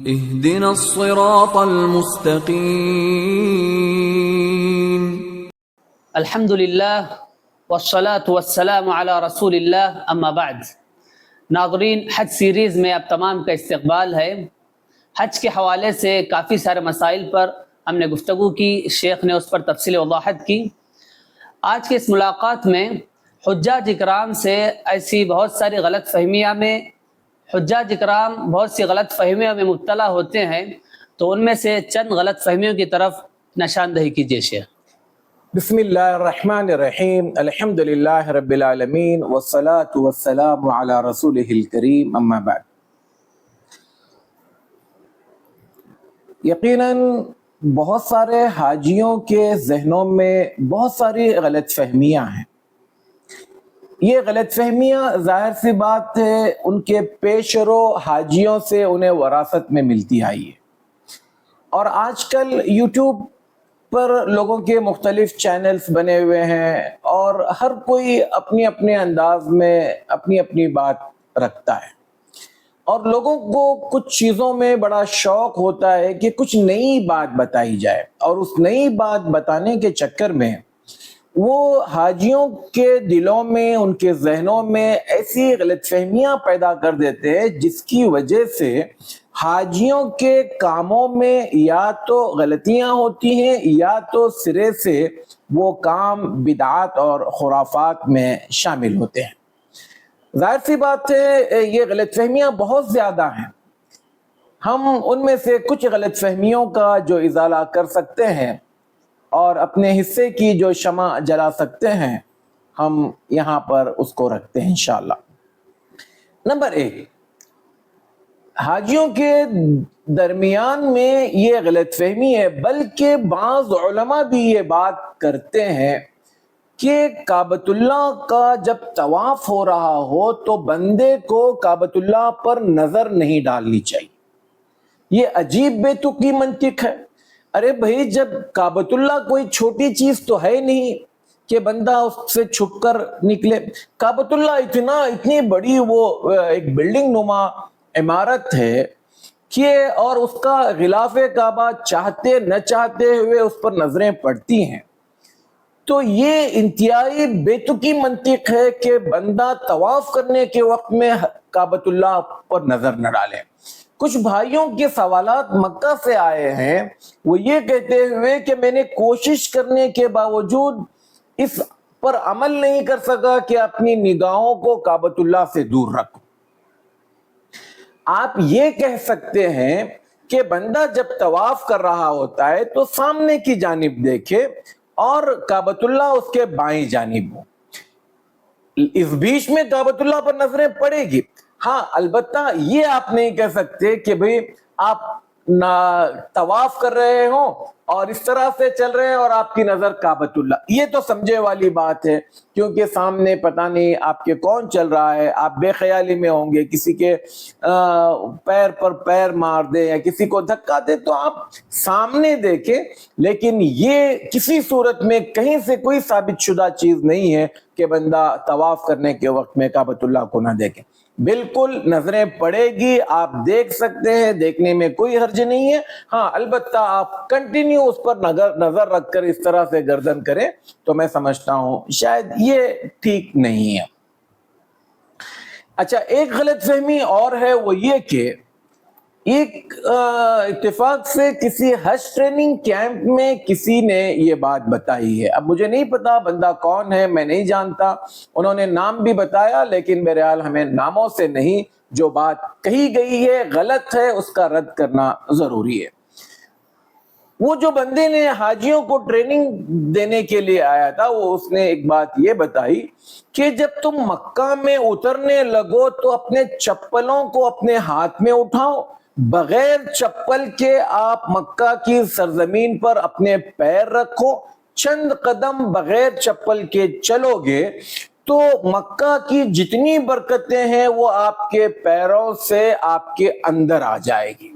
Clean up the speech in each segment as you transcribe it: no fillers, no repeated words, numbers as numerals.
اهدنا الصراط المستقیم۔ الحمد للہ والصلاة والسلام علی رسول اللہ، اما بعد۔ ناظرین، حج سیریز میں اب تمام کا استقبال ہے۔ حج کے حوالے سے کافی سارے مسائل پر ہم نے گفتگو کی، شیخ نے اس پر تفصیل وضاحت کی۔ آج کی اس ملاقات میں حجاج اکرام سے ایسی بہت ساری غلط فہمیاں میں مبتلا ہوتے ہیں، تو ان میں سے چند غلط فہمیوں کی طرف نشاندہی کیجیے شیخ۔ بسم اللہ الرحمن الرحیم، الحمد للہ رب العالمین والصلاة والسلام علی رسولہ الکریم، اما بعد۔ یقیناً بہت سارے حاجیوں کے ذہنوں میں بہت ساری غلط فہمیاں ہیں۔ یہ غلط فہمیاں ظاہر سی بات ہے ان کے پیش رو حاجیوں سے انہیں وراثت میں ملتی آئی ہے، اور آج کل یوٹیوب پر لوگوں کے مختلف چینلز بنے ہوئے ہیں، اور ہر کوئی اپنی اپنے انداز میں اپنی اپنی بات رکھتا ہے، اور لوگوں کو کچھ چیزوں میں بڑا شوق ہوتا ہے کہ کچھ نئی بات بتائی جائے، اور اس نئی بات بتانے کے چکر میں وہ حاجیوں کے دلوں میں، ان کے ذہنوں میں ایسی غلط فہمیاں پیدا کر دیتے ہیں جس کی وجہ سے حاجیوں کے کاموں میں یا تو غلطیاں ہوتی ہیں یا تو سرے سے وہ کام بدعات اور خرافات میں شامل ہوتے ہیں۔ ظاہر سی بات ہے یہ غلط فہمیاں بہت زیادہ ہیں۔ ہم ان میں سے کچھ غلط فہمیوں کا جو ازالہ کر سکتے ہیں اور اپنے حصے کی جو شمع جلا سکتے ہیں، ہم یہاں پر اس کو رکھتے ہیں انشاءاللہ۔ نمبر 1، حاجیوں کے درمیان میں یہ غلط فہمی ہے، بلکہ بعض علماء بھی یہ بات کرتے ہیں کہ کعبۃ اللہ کا جب طواف ہو رہا ہو تو بندے کو کعبۃ اللہ پر نظر نہیں ڈالنی چاہیے۔ یہ عجیب بے تکی منطق ہے۔ ارے بھائی، جب کعبۃ اللہ کوئی چھوٹی چیز تو ہے نہیں کہ بندہ اس سے چھپ کر نکلے۔ کعبۃ اللہ اتنی بڑی وہ ایک بلڈنگ نما عمارت ہے کہ اور اس کا غلاف کعبہ چاہتے نہ چاہتے ہوئے اس پر نظریں پڑتی ہیں، تو یہ انتہائی بے تکی منطق ہے کہ بندہ طواف کرنے کے وقت میں کعبۃ اللہ پر نظر نہ ڈالے۔ کچھ بھائیوں کے سوالات مکہ سے آئے ہیں، وہ یہ کہتے ہوئے کہ میں نے کوشش کرنے کے باوجود اس پر عمل نہیں کر سکا کہ اپنی نگاہوں کو کعبۃ اللہ سے دور رکھوں۔ آپ یہ کہہ سکتے ہیں کہ بندہ جب طواف کر رہا ہوتا ہے تو سامنے کی جانب دیکھے اور کعبۃ اللہ اس کے بائیں جانب ہو، اس بیچ میں کعبۃ اللہ پر نظریں پڑے گی۔ ہاں، البتہ یہ آپ نہیں کہہ سکتے کہ بھئی آپ طواف کر رہے ہوں اور اس طرح سے چل رہے ہیں اور آپ کی نظر کعبۃ اللہ، یہ تو سمجھے والی بات ہے، کیونکہ سامنے پتہ نہیں آپ کے کون چل رہا ہے، آپ بے خیالی میں ہوں گے، کسی کے پیر پر پیر مار دے یا کسی کو دھکا دے تو آپ سامنے دیکھیں، لیکن یہ کسی صورت میں کہیں سے کوئی ثابت شدہ چیز نہیں ہے کہ بندہ طواف کرنے کے وقت میں کعبۃ اللہ کو نہ دیکھے۔ بالکل نظریں پڑے گی، آپ دیکھ سکتے ہیں، دیکھنے میں کوئی حرج نہیں ہے۔ ہاں، البتہ آپ کنٹینیو اس پر نظر رکھ کر اس طرح سے گردن کریں تو میں سمجھتا ہوں شاید یہ ٹھیک نہیں ہے۔ اچھا، ایک غلط فہمی اور ہے، وہ یہ کہ ایک اتفاق سے کسی حج ٹریننگ کیمپ میں کسی نے یہ بات بتائی ہے۔ اب مجھے نہیں پتا بندہ کون ہے، میں نہیں جانتا، انہوں نے نام بھی بتایا، لیکن بہرحال ہمیں ناموں سے نہیں، جو بات کہی گئی ہے غلط ہے اس کا رد کرنا ضروری ہے۔ وہ جو بندے نے حاجیوں کو ٹریننگ دینے کے لیے آیا تھا، وہ اس نے ایک بات یہ بتائی کہ جب تم مکہ میں اترنے لگو تو اپنے چپلوں کو اپنے ہاتھ میں اٹھاؤ، بغیر چپل کے آپ مکہ کی سرزمین پر اپنے پیر رکھو، چند قدم بغیر چپل کے چلو گے تو مکہ کی جتنی برکتیں ہیں وہ آپ کے پیروں سے آپ کے اندر آ جائے گی۔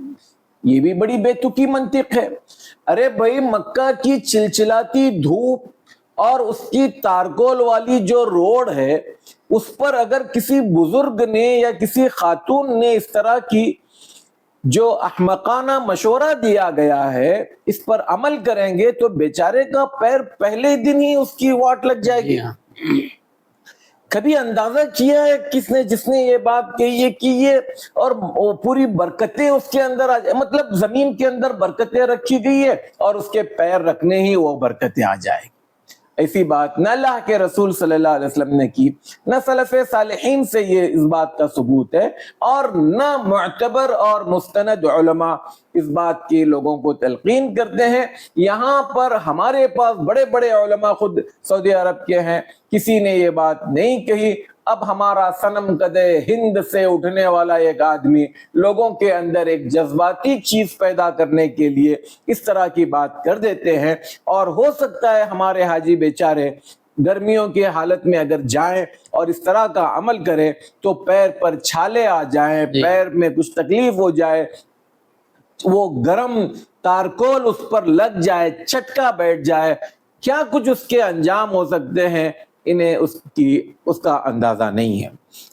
یہ بھی بڑی بے تکی منطق ہے۔ ارے بھائی، مکہ کی چلچلاتی دھوپ اور اس کی تارکول والی جو روڈ ہے، اس پر اگر کسی بزرگ نے یا کسی خاتون نے اس طرح کی جو احمقانہ مشورہ دیا گیا ہے اس پر عمل کریں گے تو بیچارے کا پیر پہلے دن ہی اس کی واٹ لگ جائے گی. کبھی اندازہ کیا ہے جس نے یہ بات کہی ہے کہ یہ اور پوری برکتیں اس کے اندر مطلب زمین کے اندر برکتیں رکھی گئی ہے اور اس کے پیر رکھنے ہی وہ برکتیں آ جائیں. ایسی بات نہ اللہ کے رسول صلی اللہ علیہ وسلم نے کی، نہ سلف صالحین سے یہ اس بات کا ثبوت ہے، اور نہ معتبر اور مستند علماء اس بات کی لوگوں کو تلقین کرتے ہیں. یہاں پر ہمارے پاس بڑے بڑے علماء خود سعودی عرب کے ہیں، کسی نے یہ بات نہیں کہی. اب ہمارا صنم قدے ہند سے اٹھنے والا ایک آدمی لوگوں کے اندر ایک جذباتی چیز پیدا کرنے کے لیے اس طرح کی بات کر دیتے ہیں، اور ہو سکتا ہے ہمارے حاجی بیچارے گرمیوں کی حالت میں اگر جائیں اور اس طرح کا عمل کریں تو پیر پر چھالے آ جائیں، پیر میں کچھ تکلیف ہو جائے، وہ گرم تارکول اس پر لگ جائے، چٹکا بیٹھ جائے، کیا کچھ اس کے انجام ہو سکتے ہیں انہیں اس کا اندازہ نہیں ہے.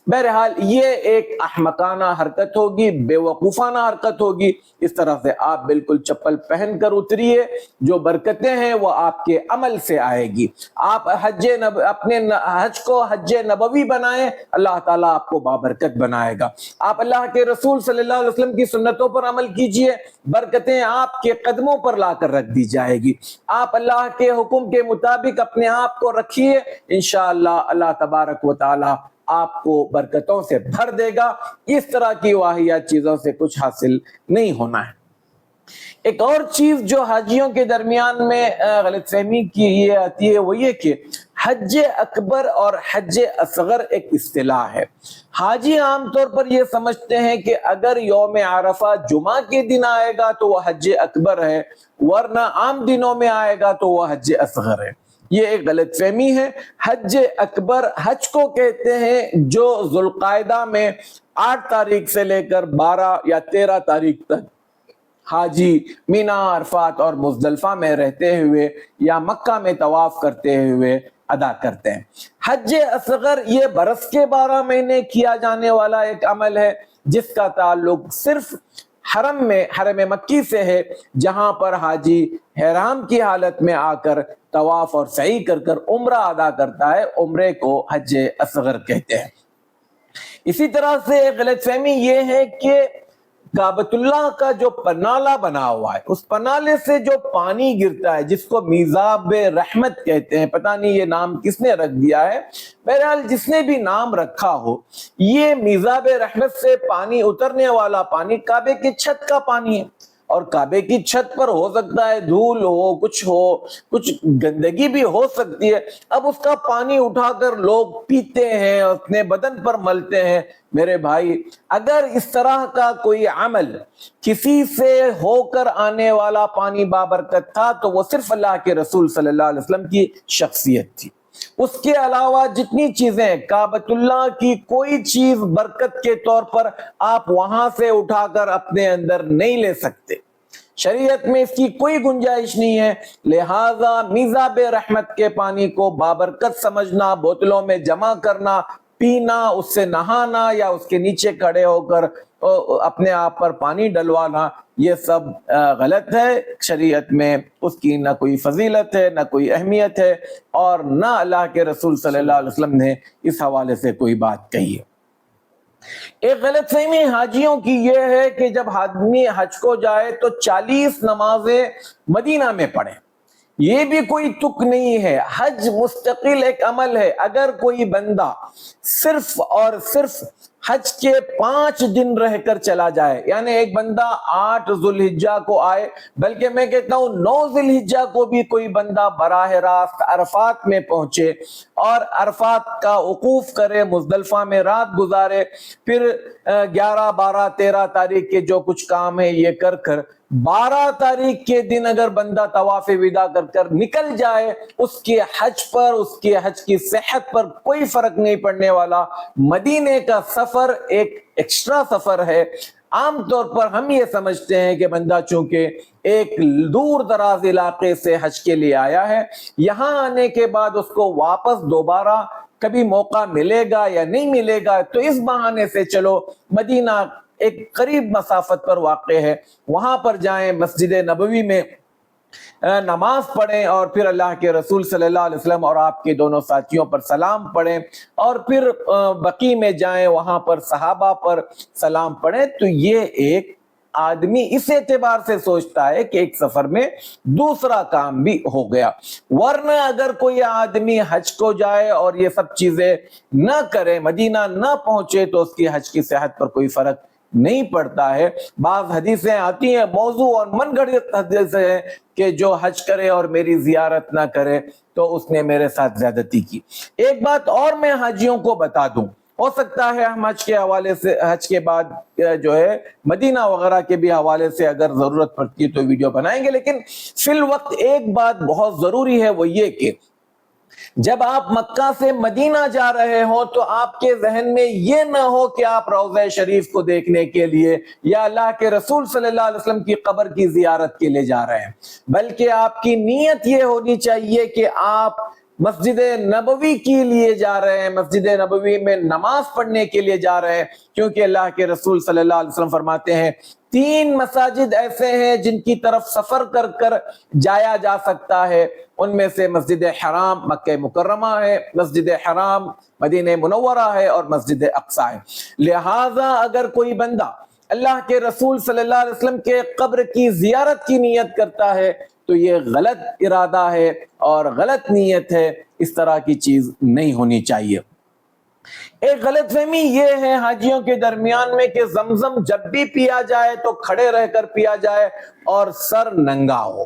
بہرحال یہ ایک احمقانہ حرکت ہوگی، بے وقوفانہ حرکت ہوگی. اس طرح سے آپ بالکل چپل پہن کر اتریے، جو برکتیں ہیں وہ آپ کے عمل سے آئے گی. آپ اپنے حج کو حج نبوی بنائیں، اللہ تعالیٰ آپ کو بابرکت بنائے گا. آپ اللہ کے رسول صلی اللہ علیہ وسلم کی سنتوں پر عمل کیجئے، برکتیں آپ کے قدموں پر لا کر رکھ دی جائے گی. آپ اللہ کے حکم کے مطابق اپنے آپ کو رکھیے، انشاءاللہ اللہ تبارک و تعالی آپ کو برکتوں سے بھر دے گا. اس طرح کی واہیات چیزوں سے کچھ حاصل نہیں ہونا ہے. ایک اور چیز جو حاجیوں کے درمیان میں غلط فہمی کی یہ آتی ہے وہ یہ کہ حج اکبر اور حج اصغر ایک اصطلاح ہے. حاجی عام طور پر یہ سمجھتے ہیں کہ اگر یوم عرفہ جمعہ کے دن آئے گا تو وہ حج اکبر ہے، ورنہ عام دنوں میں آئے گا تو وہ حج اصغر ہے. یہ ایک غلط فہمی ہے. حج اکبر حج کو کہتے ہیں جو ذوالقعدہ میں 8 تاریخ سے لے کر 12 یا 13 تاریخ تک حاجی مینا، عرفات اور مزدلفہ میں رہتے ہوئے یا مکہ میں طواف کرتے ہوئے ادا کرتے ہیں. حج اصغر یہ برس کے 12 مہینے کیا جانے والا ایک عمل ہے جس کا تعلق صرف حرم مکی سے ہے، جہاں پر حاجی احرام کی حالت میں آ کر طواف اور سعی کر کر عمرہ ادا کرتا ہے. عمرے کو حج اصغر کہتے ہیں. اسی طرح سے ایک غلط فہمی یہ ہے کہ کعبۃ اللہ کا جو پنالہ بنا ہوا ہے، اس پنالے سے جو پانی گرتا ہے جس کو میزاب رحمت کہتے ہیں، پتہ نہیں یہ نام کس نے رکھ دیا ہے، بہرحال جس نے بھی نام رکھا ہو، یہ میزاب رحمت سے پانی اترنے والا پانی کعبے کی چھت کا پانی ہے. اور کعبے کی چھت پر ہو سکتا ہے دھول ہو، کچھ گندگی بھی ہو سکتی ہے. اب اس کا پانی اٹھا کر لوگ پیتے ہیں، اپنے بدن پر ملتے ہیں. میرے بھائی، اگر اس طرح کا کوئی عمل کسی سے ہو کر آنے والا پانی بابرکت تھا تو وہ صرف اللہ کے رسول صلی اللہ علیہ وسلم کی شخصیت تھی. اس کے علاوہ جتنی چیزیں کعبۃ اللہ کی کوئی چیز برکت کے طور پر آپ وہاں سے اٹھا کر اپنے اندر نہیں لے سکتے. شریعت میں اس کی کوئی گنجائش نہیں ہے. لہذا میزاب رحمت کے پانی کو بابرکت سمجھنا، بوتلوں میں جمع کرنا، پینا، اس سے نہانا یا اس کے نیچے کھڑے ہو کر اپنے آپ پر پانی ڈلوانا، یہ سب غلط ہے. شریعت میں اس کی نہ کوئی فضیلت ہے، نہ کوئی اہمیت ہے، اور نہ اللہ کے رسول صلی اللہ علیہ وسلم نے اس حوالے سے کوئی بات کہی ہے. ایک غلط فہمی حاجیوں کی یہ ہے کہ جب آدمی حج کو جائے تو 40 نمازیں مدینہ میں پڑھے. یہ بھی کوئی تک نہیں ہے. حج مستقل ایک عمل ہے. اگر کوئی بندہ صرف اور صرف حج کے 5 دن رہ کر چلا جائے، یعنی ایک بندہ 8 ذو الحجہ کو آئے، بلکہ میں کہتا ہوں 9 ذو الحجہ کو بھی کوئی بندہ براہ راست عرفات میں پہنچے اور عرفات کا وقوف کرے، مزدلفہ میں رات گزارے، پھر 11 12 13 تاریخ کے جو کچھ کام ہے یہ کر 12 تاریخ کے دن اگر بندہ طواف وداع کر نکل جائے، اس کے حج پر، اس کے حج کی صحت پر کوئی فرق نہیں پڑنے والا. مدینے کا سفر ایک ایکسٹرا سفر ہے. عام طور پر ہم یہ سمجھتے ہیں کہ بندہ چونکہ ایک دور دراز علاقے سے حج کے لیے آیا ہے، یہاں آنے کے بعد اس کو واپس دوبارہ کبھی موقع ملے گا یا نہیں ملے گا، تو اس بہانے سے چلو مدینہ ایک قریب مسافت پر واقع ہے، وہاں پر جائیں، مسجد نبوی میں نماز پڑھیں اور پھر اللہ کے رسول صلی اللہ علیہ وسلم اور آپ کے دونوں ساتھیوں پر سلام پڑھیں، اور پھر بقیع میں جائیں، وہاں پر صحابہ پر سلام پڑھیں. تو یہ ایک آدمی اس اعتبار سے سوچتا ہے کہ ایک سفر میں دوسرا کام بھی ہو گیا. ورنہ اگر کوئی آدمی حج کو جائے اور یہ سب چیزیں نہ کرے، مدینہ نہ پہنچے، تو اس کی حج کی صحت پر کوئی فرق نہیں پڑتا ہے. بعض حدیثیں آتی ہیں موضوع اور من گھڑت حدیثیں ہیں کہ جو حج کرے اور میری زیارت نہ کرے تو اس نے میرے ساتھ زیادتی کی. ایک بات اور میں حاجیوں کو بتا دوں، ہو سکتا ہے ہم حج کے حوالے سے، حج کے بعد جو ہے مدینہ وغیرہ کے بھی حوالے سے اگر ضرورت پڑتی ہے تو ویڈیو بنائیں گے، لیکن فی الوقت ایک بات بہت ضروری ہے، وہ یہ کہ جب آپ مکہ سے مدینہ جا رہے ہو تو آپ کے ذہن میں یہ نہ ہو کہ آپ روضہ شریف کو دیکھنے کے لیے یا اللہ کے رسول صلی اللہ علیہ وسلم کی قبر کی زیارت کے لیے جا رہے ہیں، بلکہ آپ کی نیت یہ ہونی چاہیے کہ آپ مسجد نبوی کے لیے جا رہے ہیں، مسجد نبوی میں نماز پڑھنے کے لیے جا رہے ہیں، کیونکہ اللہ کے رسول صلی اللہ علیہ وسلم فرماتے ہیں 3 مساجد ایسے ہیں جن کی طرف سفر کر کر جایا جا سکتا ہے، ان میں سے مسجد حرام مکہ مکرمہ ہے، مسجد حرام مدینہ منورہ ہے، اور مسجد اقصی ہے. لہٰذا اگر کوئی بندہ اللہ کے رسول صلی اللہ علیہ وسلم کے قبر کی زیارت کی نیت کرتا ہے تو یہ غلط ارادہ ہے اور غلط نیت ہے، اس طرح کی چیز نہیں ہونی چاہیے. ایک غلط فہمی یہ ہے حاجیوں کے درمیان میں کہ زمزم جب بھی پیا جائے تو کھڑے رہ کر پیا جائے اور سر ننگا ہو.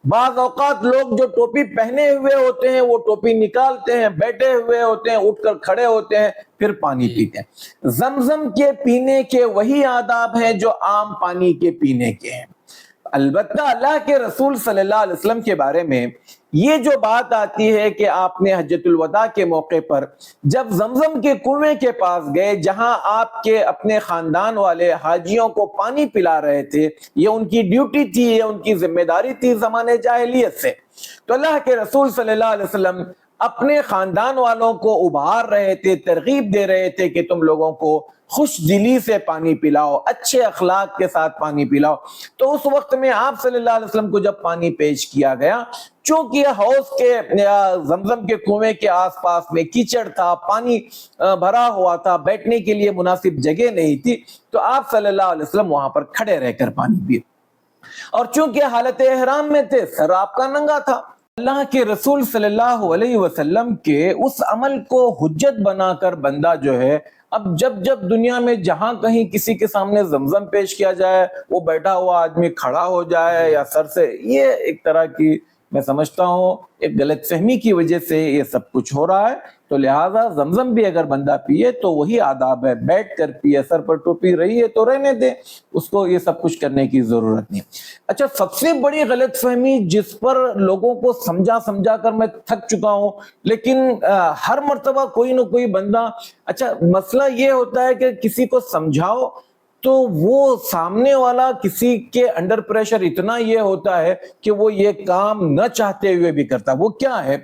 بعض اوقات لوگ جو ٹوپی پہنے ہوئے ہوتے ہیں وہ ٹوپی نکالتے ہیں، بیٹھے ہوئے ہوتے ہیں، اٹھ کر کھڑے ہوتے ہیں، پھر پانی پیتے ہیں. زمزم کے پینے کے وہی آداب ہیں جو عام پانی کے پینے کے ہیں. البتہ اللہ کے رسول صلی اللہ علیہ وسلم کے بارے میں یہ جو بات آتی ہے کہ آپ نے حجۃ الوداع کے موقع پر جب زمزم کے کنویں کے پاس گئے جہاں آپ کے اپنے خاندان والے حاجیوں کو پانی پلا رہے تھے، یہ ان کی ڈیوٹی تھی، یہ ان کی ذمہ داری تھی زمانے جاہلیت سے، تو اللہ کے رسول صلی اللہ علیہ وسلم اپنے خاندان والوں کو ابھار رہے تھے، ترغیب دے رہے تھے کہ تم لوگوں کو خوش دلی سے پانی پلاؤ، اچھے اخلاق کے ساتھ پانی پلاؤ. تو اس وقت میں آپ صلی اللہ علیہ وسلم کو جب پانی پیش کیا گیا، چونکہ حوض کے یا زمزم کے کنویں کے آس پاس میں کیچڑ تھا، پانی بھرا ہوا تھا، بیٹھنے کے لیے مناسب جگہ نہیں تھی، تو آپ صلی اللہ علیہ وسلم وہاں پر کھڑے رہ کر پانی پیے. اور چونکہ حالت احرام میں تھے، سر آپ کا ننگا تھا. اللہ کے رسول صلی اللہ علیہ وسلم کے اس عمل کو حجت بنا کر بندہ جو ہے اب جب دنیا میں جہاں کہیں کسی کے سامنے زمزم پیش کیا جائے وہ بیٹھا ہوا آدمی کھڑا ہو جائے یا سر سے، یہ ایک طرح کی میں سمجھتا ہوں ایک غلط فہمی کی وجہ سے یہ سب کچھ ہو رہا ہے. تو لہٰذا زمزم بھی اگر بندہ پیے تو وہی آداب ہے، بیٹھ کر پیے، سر پر ٹوپی رہی ہے تو رہنے دے، اس کو یہ سب کچھ کرنے کی ضرورت نہیں. اچھا، سب سے بڑی غلط فہمی جس پر لوگوں کو سمجھا کر میں تھک چکا ہوں، لیکن ہر مرتبہ کوئی نہ کوئی بندہ، اچھا مسئلہ یہ ہوتا ہے کہ کسی کو سمجھاؤ تو وہ سامنے والا کسی کے انڈر پریشر اتنا یہ ہوتا ہے کہ وہ یہ کام نہ چاہتے ہوئے بھی کرتا. وہ کیا ہے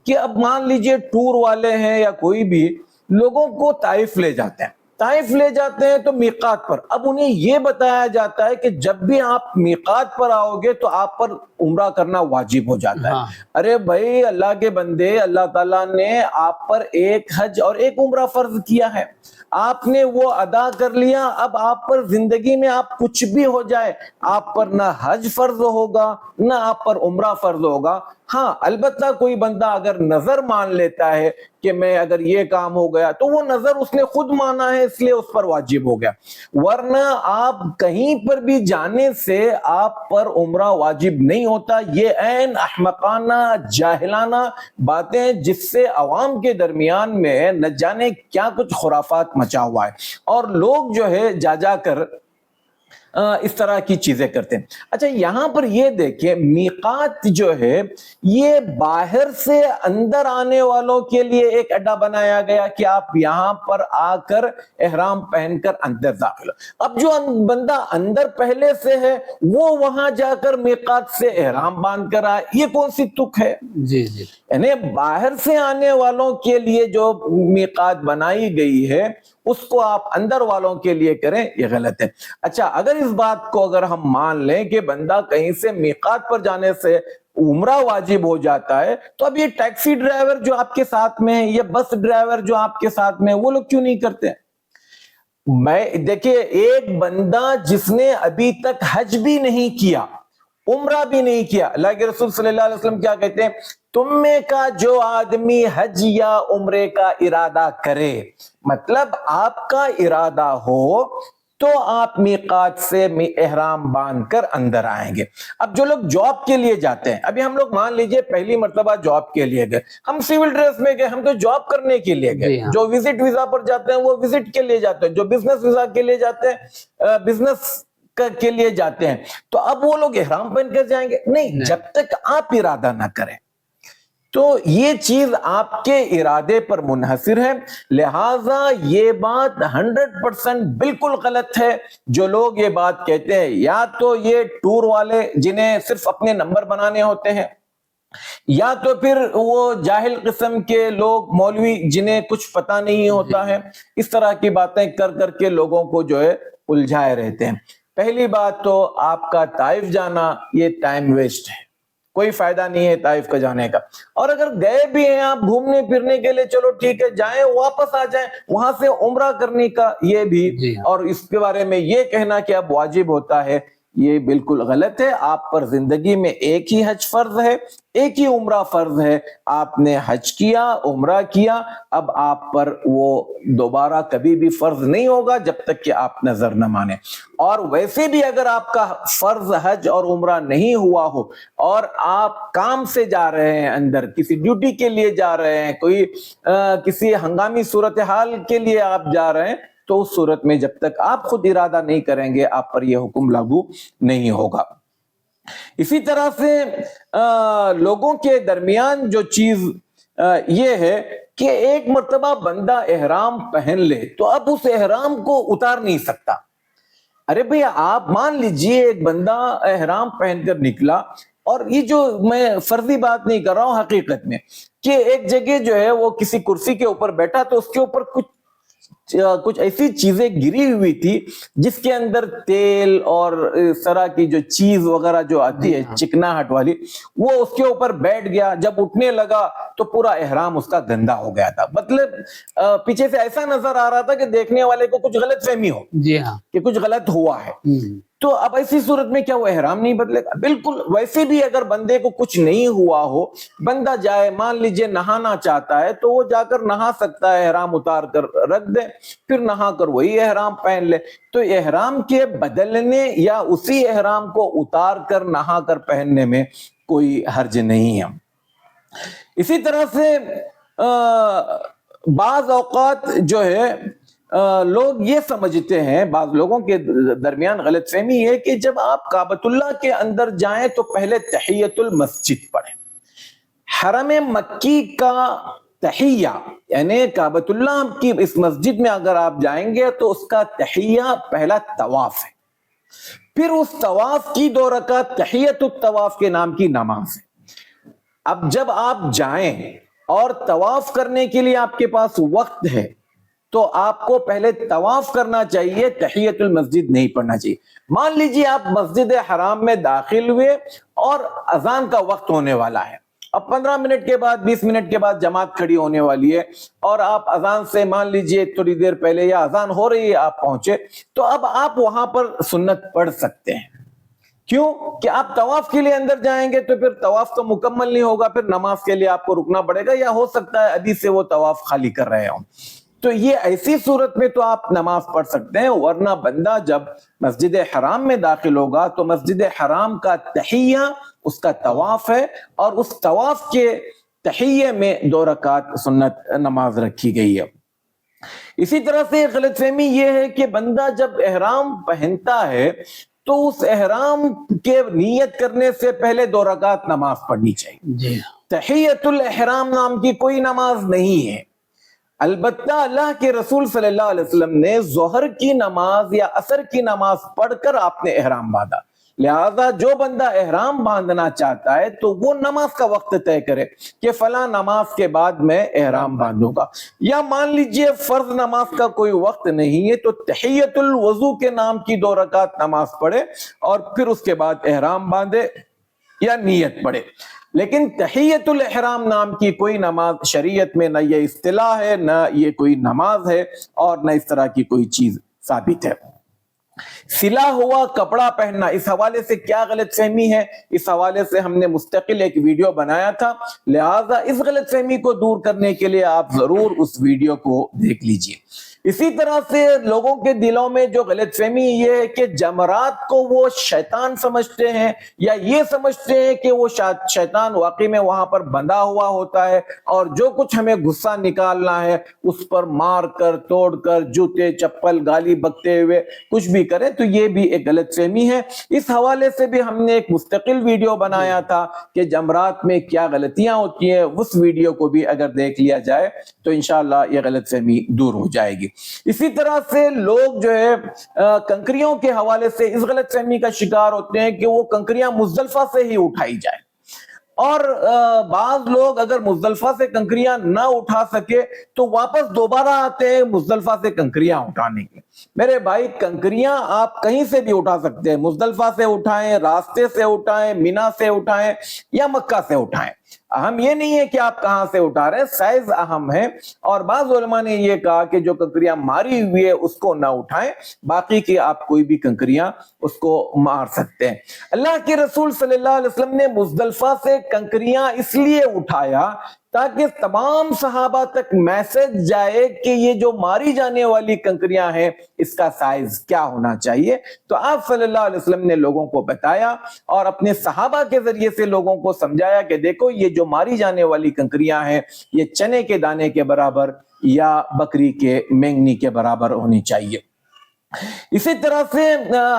کہ اب مان لیجئے ٹور والے ہیں یا کوئی بھی لوگوں کو طائف لے جاتے ہیں تو میقات پر، اب انہیں یہ بتایا جاتا ہے کہ جب بھی آپ میقات پر آؤ گے تو آپ پر عمرہ کرنا واجب ہو جاتا ہے. ارے بھائی اللہ کے بندے، اللہ تعالیٰ نے آپ پر ایک حج اور ایک عمرہ فرض کیا ہے، آپ نے وہ ادا کر لیا. اب آپ پر زندگی میں آپ کچھ بھی ہو جائے، آپ پر نہ حج فرض ہوگا نہ آپ پر عمرہ فرض ہوگا. ہاں البتہ کوئی بندہ اگر نظر مان لیتا ہے کہ میں اگر یہ کام ہو گیا تو وہ نظر اس نے خود مانا ہے اس لیے اس پر واجب ہو گیا، ورنہ آپ کہیں پر بھی جانے سے آپ پر عمرہ واجب نہیں ہوتا. یہ عین احمقانہ جاہلانہ باتیں ہیں جس سے عوام کے درمیان میں نہ جانے کیا کچھ خرافات مچا ہوا ہے، اور لوگ جو ہے جا کر اس طرح کی چیزیں کرتے ہیں۔ اچھا یہاں پر یہ دیکھیں میقات جو ہے یہ باہر سے اندر آنے والوں کے لیے ایک اڈا بنایا گیا کہ آپ یہاں پر آ کر احرام پہن کر اندر داخل ہو۔ اب جو بندہ اندر پہلے سے ہے وہ وہاں جا کر میقات سے احرام باندھ کر آئے، یہ کون سی تک ہے؟ جی جی یعنی باہر سے آنے والوں کے لیے جو میقات بنائی گئی ہے اس کو آپ اندر والوں کے لیے کریں، یہ غلط ہے۔ اچھا اگر اس بات کو اگر ہم مان لیں کہ بندہ کہیں سے میقات پر جانے سے عمرہ واجب ہو جاتا ہے، تو اب یہ ٹیکسی ڈرائیور جو آپ کے ساتھ میں ہے یا بس ڈرائیور جو آپ کے ساتھ میں ہے وہ لوگ کیوں نہیں کرتے؟ دیکھیے ایک بندہ جس نے ابھی تک حج بھی نہیں کیا، عمرہ بھی نہیں کیا، اللہ کے رسول صلی اللہ علیہ وسلم کیا کہتے ہیں؟ تم میں کا جو آدمی حج یا عمرے کا ارادہ کرے، مطلب آپ کا ارادہ ہو تو آپ میقات سے احرام باندھ کر اندر آئیں گے۔ اب جو لوگ جاب کے لیے جاتے ہیں، ابھی ہم لوگ مان لیجئے پہلی مرتبہ جاب کے لیے گئے، ہم سیول ڈریس میں گئے، ہم تو جاب کرنے کے لیے گئے۔ جو وزٹ ویزا پر جاتے ہیں وہ وزٹ کے لیے جاتے ہیں، جو بزنس ویزا کے لیے جاتے ہیں بزنس کے لیے جاتے ہیں۔ تو اب وہ لوگ احرام پہن کر جائیں گے؟ نہیں، جب تک آپ ارادہ نہ کریں۔ تو یہ چیز آپ کے ارادے پر منحصر ہے، لہٰذا یہ بات 100% بالکل غلط ہے۔ جو لوگ یہ بات کہتے ہیں یا تو یہ ٹور والے جنہیں صرف اپنے نمبر بنانے ہوتے ہیں، یا تو پھر وہ جاہل قسم کے لوگ مولوی جنہیں کچھ پتہ نہیں ہوتا ہے، اس طرح کی باتیں کر کر کے لوگوں کو جو ہے الجھائے رہتے ہیں۔ پہلی بات تو آپ کا طائف جانا یہ ٹائم ویسٹ ہے، کوئی فائدہ نہیں ہے طائف کا جانے کا۔ اور اگر گئے بھی ہیں آپ گھومنے پھرنے کے لیے، چلو ٹھیک ہے جائیں واپس آ جائیں، وہاں سے عمرہ کرنے کا یہ بھی، اور اس کے بارے میں یہ کہنا کہ اب واجب ہوتا ہے، یہ بالکل غلط ہے۔ آپ پر زندگی میں ایک ہی حج فرض ہے، ایک ہی عمرہ فرض ہے۔ آپ نے حج کیا، عمرہ کیا، اب آپ پر وہ دوبارہ کبھی بھی فرض نہیں ہوگا جب تک کہ آپ نظر نہ مانیں۔ اور ویسے بھی اگر آپ کا فرض حج اور عمرہ نہیں ہوا ہو اور آپ کام سے جا رہے ہیں، اندر کسی ڈیوٹی کے لیے جا رہے ہیں، کوئی کسی ہنگامی صورتحال کے لیے آپ جا رہے ہیں، تو اس صورت میں جب تک آپ خود ارادہ نہیں کریں گے آپ پر یہ حکم لاگو نہیں ہوگا۔ اسی طرح سے لوگوں کے درمیان جو چیز یہ ہے کہ ایک مرتبہ بندہ احرام پہن لے تو اب اس احرام کو اتار نہیں سکتا۔ ارے بھئی آپ مان لیجئے ایک بندہ احرام پہن کر نکلا، اور یہ جو میں فرضی بات نہیں کر رہا ہوں حقیقت میں، کہ ایک جگہ جو ہے وہ کسی کرسی کے اوپر بیٹھا تو اس کے اوپر کچھ ایسی چیزیں گری ہوئی تھی جس کے اندر تیل اور اس طرح کی جو چیز وغیرہ جو آتی ہے چکناہٹ والی، وہ اس کے اوپر بیٹھ گیا، جب اٹھنے لگا تو پورا احرام اس کا گندا ہو گیا تھا۔ مطلب پیچھے سے ایسا نظر آ رہا تھا کہ دیکھنے والے کو کچھ غلط فہمی ہو کہ کچھ غلط ہوا ہے۔ تو اب ایسی صورت میں کیا وہ احرام نہیں بدلے گا؟ بالکل ویسے بھی اگر بندے کو کچھ نہیں ہوا ہو، بندہ جائے مان لیجئے نہانا چاہتا ہے تو وہ جا کر نہا سکتا ہے، احرام اتار کر رکھ دے، پھر نہا کر وہی احرام پہن لے۔ تو احرام کے بدلنے یا اسی احرام کو اتار کر نہا کر پہننے میں کوئی حرج نہیں ہے۔ اسی طرح سے بعض اوقات جو ہے لوگ یہ سمجھتے ہیں، بعض لوگوں کے درمیان غلط فہمی ہے کہ جب آپ کعبۃ اللہ کے اندر جائیں تو پہلے تحیۃ المسجد پڑھیں۔ حرم مکی کا تحیہ یعنی کعبۃ اللہ کی اس مسجد میں اگر آپ جائیں گے تو اس کا تحیہ پہلا طواف ہے، پھر اس طواف کی 2 رکعت تحیۃ الطواف کے نام کی نماز ہے۔ اب جب آپ جائیں اور طواف کرنے کے لیے آپ کے پاس وقت ہے تو آپ کو پہلے طواف کرنا چاہیے، تحیۃ المسجد نہیں پڑھنا چاہیے۔ مان لیجیے آپ مسجد حرام میں داخل ہوئے اور اذان کا وقت ہونے والا ہے، اب 15 منٹ کے بعد 20 منٹ کے بعد جماعت کھڑی ہونے والی ہے، اور آپ اذان سے مان لیجیے تھوڑی دیر پہلے یا اذان ہو رہی ہے آپ پہنچے، تو اب آپ وہاں پر سنت پڑھ سکتے ہیں۔ کیوں کہ آپ طواف کے لیے اندر جائیں گے تو پھر طواف تو مکمل نہیں ہوگا، پھر نماز کے لیے آپ کو رکنا پڑے گا، یا ہو سکتا ہے ابھی سے وہ طواف خالی کر رہے ہوں۔ تو یہ ایسی صورت میں تو آپ نماز پڑھ سکتے ہیں، ورنہ بندہ جب مسجد حرام میں داخل ہوگا تو مسجد حرام کا تحیہ اس کا طواف ہے، اور اس طواف کے تحیہ میں 2 رکعت سنت نماز رکھی گئی ہے۔ اسی طرح سے غلط فہمی یہ ہے کہ بندہ جب احرام پہنتا ہے تو اس احرام کے نیت کرنے سے پہلے 2 رکعت نماز پڑھنی چاہیے. جی تحیت الاحرام نام کی کوئی نماز نہیں ہے. البتہ اللہ کے رسول صلی اللہ علیہ وسلم نے ظہر کی نماز یا عصر کی نماز پڑھ کر آپ نے احرام باندھا. لہذا جو بندہ احرام باندھنا چاہتا ہے تو وہ نماز کا وقت طے کرے کہ فلاں نماز کے بعد میں احرام باندھوں گا. یا مان لیجئے فرض نماز کا کوئی وقت نہیں ہے تو تحیت الوضو کے نام کی 2 رکعت نماز پڑھے اور پھر اس کے بعد احرام باندھے یا نیت پڑھے. لیکن تحیت الاحرام نام کی کوئی نماز شریعت میں نہ یہ اصطلاح ہے، نہ یہ کوئی نماز ہے، اور نہ اس طرح کی کوئی چیز ثابت ہے. سلا ہوا کپڑا پہننا، اس حوالے سے کیا غلط فہمی ہے، اس حوالے سے ہم نے مستقل ایک ویڈیو بنایا تھا. لہٰذا اس غلط فہمی کو دور کرنے کے لیے آپ ضرور اس ویڈیو کو دیکھ لیجئے. اسی طرح سے لوگوں کے دلوں میں جو غلط فہمی یہ ہے کہ جمرات کو وہ شیطان سمجھتے ہیں، یا یہ سمجھتے ہیں کہ وہ شیطان واقعی میں وہاں پر بندھا ہوا ہوتا ہے اور جو کچھ ہمیں غصہ نکالنا ہے اس پر مار کر توڑ کر جوتے چپل گالی بکتے ہوئے کچھ بھی کریں. تو یہ بھی ایک غلط فہمی ہے. اس حوالے سے بھی ہم نے ایک مستقل ویڈیو بنایا تھا کہ جمرات میں کیا غلطیاں ہوتی ہیں. اس ویڈیو کو بھی اگر دیکھ لیا جائے تو انشاءاللہ یہ غلط فہمی دور ہو جائے گی. اسی طرح سے لوگ جو ہے کنکریوں کے حوالے سے اس غلط فہمی کا شکار ہوتے ہیں کہ وہ کنکریاں مزدلفہ سے ہی اٹھائی جائیں، اور بعض لوگ اگر مزدلفہ سے کنکریاں نہ اٹھا سکے تو واپس دوبارہ آتے ہیں مزدلفہ سے کنکریاں اٹھانے کے. میرے بھائی کنکریاں آپ کہیں سے بھی اٹھا سکتے ہیں، مزدلفہ سے اٹھائیں، راستے سے اٹھائیں، مینا سے اٹھائیں یا مکہ سے اٹھائیں. اہم یہ نہیں ہے کہ آپ کہاں سے اٹھا رہے ہیں، سائز اہم ہے. اور بعض علماء نے یہ کہا کہ جو کنکریاں ماری ہوئی ہے اس کو نہ اٹھائیں، باقی کی آپ کوئی بھی کنکریاں اس کو مار سکتے ہیں. اللہ کے رسول صلی اللہ علیہ وسلم نے مزدلفہ سے کنکریاں اس لیے اٹھایا تاکہ تمام صحابہ تک میسج جائے کہ یہ جو ماری جانے والی کنکریاں ہیں اس کا سائز کیا ہونا چاہیے. تو آپ صلی اللہ علیہ وسلم نے لوگوں کو بتایا اور اپنے صحابہ کے ذریعے سے لوگوں کو سمجھایا کہ دیکھو یہ جو ماری جانے والی کنکریاں ہیں یہ چنے کے دانے کے برابر یا بکری کے مینگنی کے برابر ہونی چاہیے. اسی طرح سے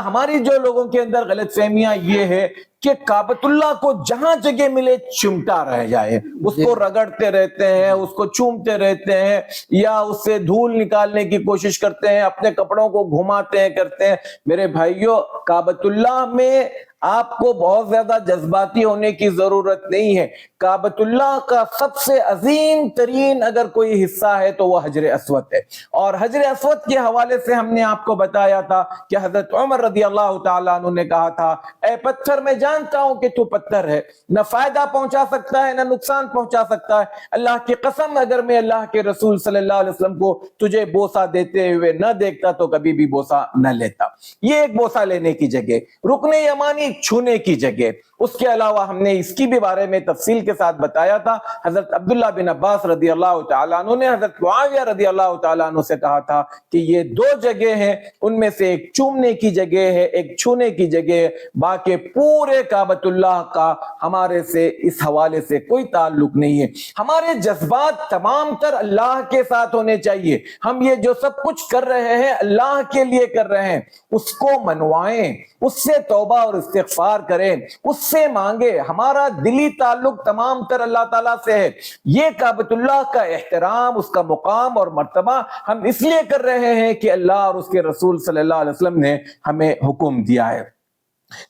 ہماری جو لوگوں کے اندر غلط فہمیاں یہ ہے کہ کعبۃ اللہ کو جہاں جگہ ملے چمٹا رہ جائے، اس کو رگڑتے رہتے ہیں، اس کو چومتے رہتے ہیں، یا اس سے دھول نکالنے کی کوشش کرتے ہیں، اپنے کپڑوں کو گھماتے ہیں کرتے ہیں. میرے بھائیوں، کعبۃ اللہ میں آپ کو بہت زیادہ جذباتی ہونے کی ضرورت نہیں ہے. کعبۃ اللہ کا سب سے عظیم ترین اگر کوئی حصہ ہے تو وہ حجر اسود ہے. اور حجر اسود کے حوالے سے ہم نے آپ کو بتایا تھا کہ حضرت عمر رضی اللہ تعالیٰ عنہ نے کہا تھا، اے پتھر میں جانتا ہوں کہ تو پتھر ہے، نہ فائدہ پہنچا سکتا ہے نہ نقصان پہنچا سکتا ہے. اللہ کی قسم اگر میں اللہ کے رسول صلی اللہ علیہ وسلم کو تجھے بوسہ دیتے ہوئے نہ دیکھتا تو کبھی بھی بوسہ نہ لیتا. یہ ایک بوسہ لینے کی جگہ، رکن یمانی چھونے کی جگہ. اس کے علاوہ ہم نے اس کی بھی بارے میں تفصیل کے ساتھ بتایا تھا. حضرت عبداللہ بن عباس رضی اللہ تعالیٰ عنہ نے حضرت معاویہ رضی اللہ تعالیٰ عنہ سے کہا تھا کہ یہ 2 جگہ ہیں، ان میں سے ایک چومنے کی جگہ ہے، ایک چھونے کی جگہ ہے. باقی پورے کعبۃ اللہ کا ہمارے سے اس حوالے سے کوئی تعلق نہیں ہے. ہمارے جذبات تمام تر اللہ کے ساتھ ہونے چاہیے. ہم یہ جو سب کچھ کر رہے ہیں اللہ کے لیے کر رہے ہیں، اس کو منوائیں، اس سے توبہ اور استغفار کریں، اس سے مانگے. ہمارا دلی تعلق تمام تر اللہ تعالیٰ سے ہے. یہ کعبۃ اللہ کا احترام، اس کا مقام اور مرتبہ ہم اس لیے کر رہے ہیں کہ اللہ اور اس کے رسول صلی اللہ علیہ وسلم نے ہمیں حکم دیا ہے.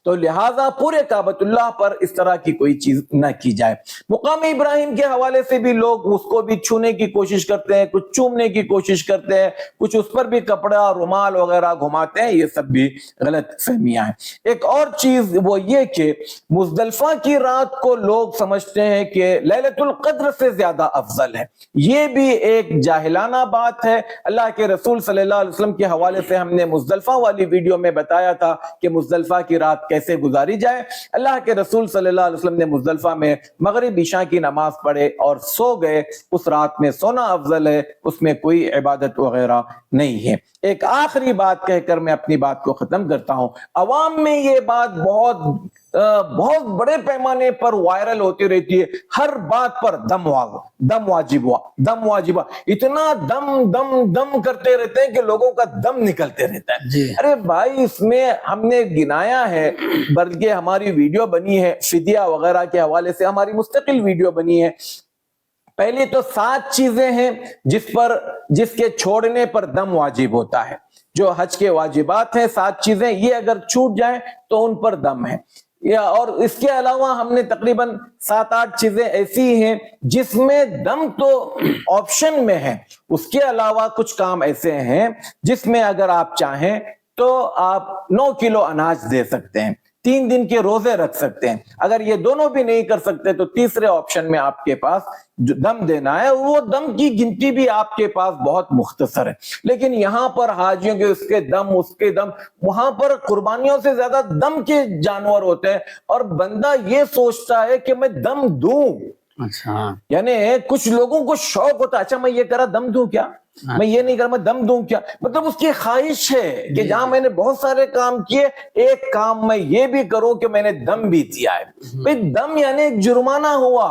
تو لہٰذا پورے کعبۃ اللہ پر اس طرح کی کوئی چیز نہ کی جائے. مقام ابراہیم کے حوالے سے بھی لوگ اس کو بھی چھونے کی کوشش کرتے ہیں، کچھ چومنے کی کوشش کرتے ہیں، کچھ اس پر بھی کپڑا رومال وغیرہ گھماتے ہیں. یہ سب بھی غلط فہمیاں ہیں. ایک اور چیز وہ یہ کہ مزدلفہ کی رات کو لوگ سمجھتے ہیں کہ لیلۃ القدر سے زیادہ افضل ہے. یہ بھی ایک جاہلانہ بات ہے. اللہ کے رسول صلی اللہ علیہ وسلم کے حوالے سے ہم نے مزدلفہ والی ویڈیو میں بتایا تھا کہ مزدلفہ کی رات کیسے گزاری جائے. اللہ کے رسول صلی اللہ علیہ وسلم نے مزدلفہ میں مغرب عشاء کی نماز پڑھے اور سو گئے. اس رات میں سونا افضل ہے، اس میں کوئی عبادت وغیرہ نہیں ہے. ایک آخری بات کہہ کر میں اپنی بات کو ختم کرتا ہوں. عوام میں یہ بات بہت بہت بڑے پیمانے پر وائرل ہوتی رہتی ہے، ہر بات پر دم واجب ہوا، اتنا دم کرتے رہتے ہیں کہ لوگوں کا دم نکلتے رہتا ہے۔ ارے بھائی، اس میں ہم نے گنایا ہے، بلکہ ہماری ویڈیو بنی ہے فدیہ وغیرہ کے حوالے سے، ہماری مستقل ویڈیو بنی ہے۔ پہلی تو 7 چیزیں ہیں جس کے چھوڑنے پر دم واجب ہوتا ہے۔ جو حج کے واجبات ہیں 7 چیزیں، یہ اگر چھوٹ جائیں تو ان پر دم ہے۔ اور اس کے علاوہ ہم نے تقریباً 7-8 چیزیں ایسی ہیں جس میں دم تو آپشن میں ہے، اس کے علاوہ کچھ کام ایسے ہیں جس میں اگر آپ چاہیں تو آپ 9 کلو اناج دے سکتے ہیں، 3 دن کے روزے رکھ سکتے ہیں۔ اگر یہ دونوں بھی نہیں کر سکتے تو تیسرے آپشن میں آپ کے پاس جو دم دینا ہے، وہ دم کی گنتی بھی آپ کے پاس بہت مختصر ہے۔ لیکن یہاں پر حاجیوں کے اس کے دم، وہاں پر قربانیوں سے زیادہ دم کے جانور ہوتے ہیں، اور بندہ یہ سوچتا ہے کہ میں دم دوں۔ اچھا، یعنی کچھ لوگوں کو شوق ہوتا ہے، اچھا میں یہ کرا دم دوں کیا، میں یہ نہیں کرا میں دم دوں کیا، مطلب اس کی خواہش ہے کہ جہاں میں نے بہت سارے کام کیے، ایک کام میں یہ بھی کروں کہ میں نے دم بھی دیا ہے۔ بھئی دم یعنی ایک جرمانہ ہوا،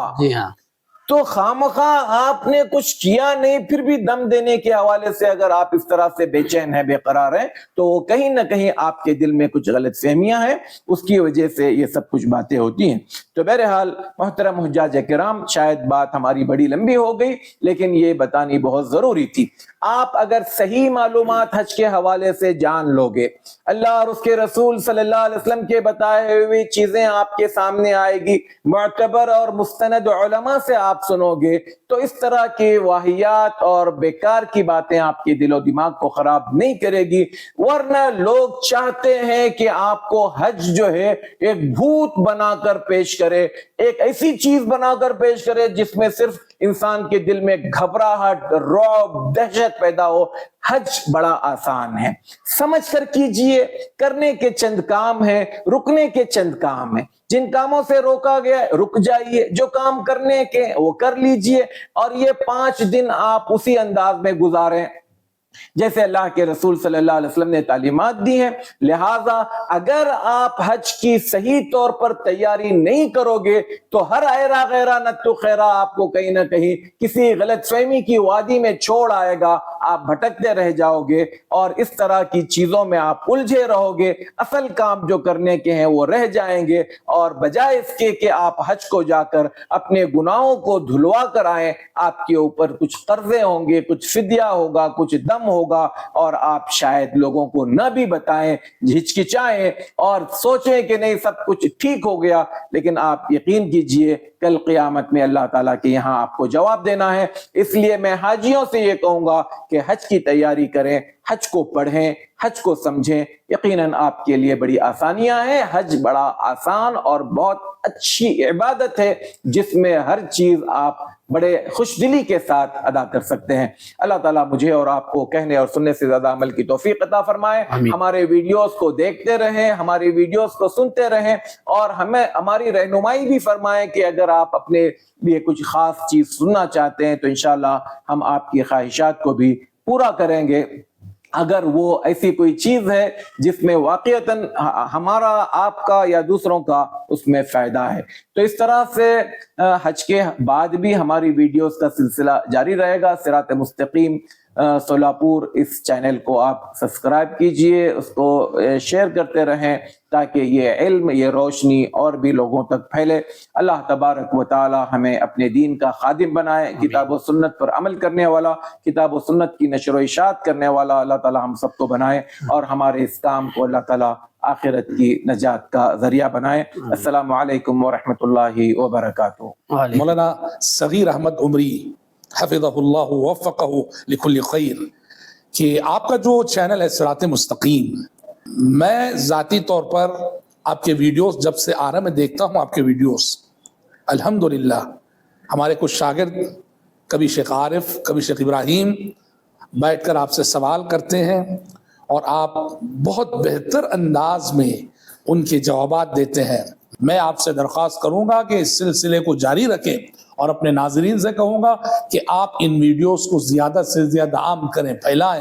تو خامخواہ آپ نے کچھ کیا نہیں، پھر بھی دم دینے کے حوالے سے اگر آپ اس طرح سے بے چین ہیں، بے قرار ہیں، تو وہ کہیں نہ کہیں آپ کے دل میں کچھ غلط فہمیاں ہیں، اس کی وجہ سے یہ سب کچھ باتیں ہوتی ہیں۔ تو بہرحال محترم حجاج کرام، شاید بات ہماری بڑی لمبی ہو گئی، لیکن یہ بتانی بہت ضروری تھی۔ آپ اگر صحیح معلومات حج کے حوالے سے جان لوگے، اللہ اور اس کے رسول صلی اللہ علیہ وسلم کے بتائے ہوئے چیزیں آپ کے سامنے آئے گی، معتبر اور مستند علماء سے آپ سنو گے، تو اس طرح کی واہیات اور بیکار کی باتیں آپ کے دل و دماغ کو خراب نہیں کرے گی۔ ورنہ لوگ چاہتے ہیں کہ آپ کو حج جو ہے ایک بھوت بنا کر پیش کرے، ایک ایسی چیز بنا کر پیش کرے جس میں صرف انسان کے دل میں گھبراہٹ، رعب، دہشت پیدا ہو۔ حج بڑا آسان ہے، سمجھ کر کیجئے، کرنے کے چند کام ہیں، رکنے کے چند کام ہیں۔ جن کاموں سے روکا گیا رک جائیے، جو کام کرنے کے وہ کر لیجئے، اور یہ 5 دن آپ اسی انداز میں گزاریں جیسے اللہ کے رسول صلی اللہ علیہ وسلم نے تعلیمات دی ہیں۔ لہٰذا اگر آپ حج کی صحیح طور پر تیاری نہیں کرو گے تو ہر ایرا غیرہ نتو خیرہ آپ کو کہیں نہ کہیں کسی غلط فہمی کی وادی میں چھوڑ آئے گا، آپ بھٹکتے رہ جاؤ گے اور اس طرح کی چیزوں میں آپ الجھے رہو گے، اصل کام جو کرنے کے ہیں وہ رہ جائیں گے، اور بجائے اس کے کہ آپ حج کو جا کر اپنے گناہوں کو دھلوا کر آئیں، آپ کے اوپر کچھ قرضے ہوں گے، کچھ فدیہ ہوگا، کچھ دم ہوگا، اور آپ شاید لوگوں کو نہ بھی بتائیں، ہچکچائیں اور سوچیں کہ نہیں سب کچھ ٹھیک ہو گیا، لیکن آپ یقین کیجئے کل قیامت میں اللہ تعالیٰ کے یہاں آپ کو جواب دینا ہے۔ اس لیے میں حاجیوں سے یہ کہوں گا کہ حج کی تیاری کریں، حج کو پڑھیں، حج کو سمجھیں، یقیناً آپ کے لیے بڑی آسانیاں ہیں۔ حج بڑا آسان اور بہت اچھی عبادت ہے جس میں ہر چیز آپ بڑے خوش دلی کے ساتھ ادا کر سکتے ہیں۔ اللہ تعالیٰ مجھے اور آپ کو کہنے اور سننے سے زیادہ عمل کی توفیق عطا فرمائے۔ ہمارے ویڈیوز کو دیکھتے رہیں، ہماری ویڈیوز کو سنتے رہیں، اور ہمیں ہماری رہنمائی بھی فرمائیں کہ اگر آپ اپنے لیے کچھ خاص چیز سننا چاہتے ہیں تو انشاءاللہ ہم آپ کی خواہشات کو بھی پورا کریں گے، اگر وہ ایسی کوئی چیز ہے جس میں واقعتاً ہمارا، آپ کا یا دوسروں کا اس میں فائدہ ہے۔ تو اس طرح سے حج کے بعد بھی ہماری ویڈیوز کا سلسلہ جاری رہے گا۔ صراط مستقیم سولاپور، اس چینل کو آپ سبسکرائب کیجئے، اس کو شیئر کرتے رہیں تاکہ یہ علم، یہ روشنی اور بھی لوگوں تک پھیلے۔ اللہ تبارک و تعالی ہمیں اپنے دین کا خادم بنائے، کتاب و سنت پر عمل کرنے والا، کتاب و سنت کی نشر و اشاعت کرنے والا اللہ تعالی ہم سب کو بنائے، اور ہمارے اس کام کو اللہ تعالی آخرت کی نجات کا ذریعہ بنائے۔ السلام علیکم ورحمۃ اللہ وبرکاتہ۔ مولانا صغیر احمد عمری حفظہ اللہ ووفقہ لکل خیر، کہ آپ کا جو چینل ہے صراط مستقیم، میں ذاتی طور پر آپ کے ویڈیوز جب سے آ رہا میں دیکھتا ہوں آپ کے ویڈیوز، الحمدللہ ہمارے کچھ شاگرد، کبھی شیخ عارف، کبھی شیخ ابراہیم، بیٹھ کر آپ سے سوال کرتے ہیں، اور آپ بہت بہتر انداز میں ان کے جوابات دیتے ہیں۔ میں آپ سے درخواست کروں گا کہ اس سلسلے کو جاری رکھیں، اور اپنے ناظرین سے کہوں گا کہ آپ ان ویڈیوز کو زیادہ سے زیادہ عام کریں، پھیلائیں،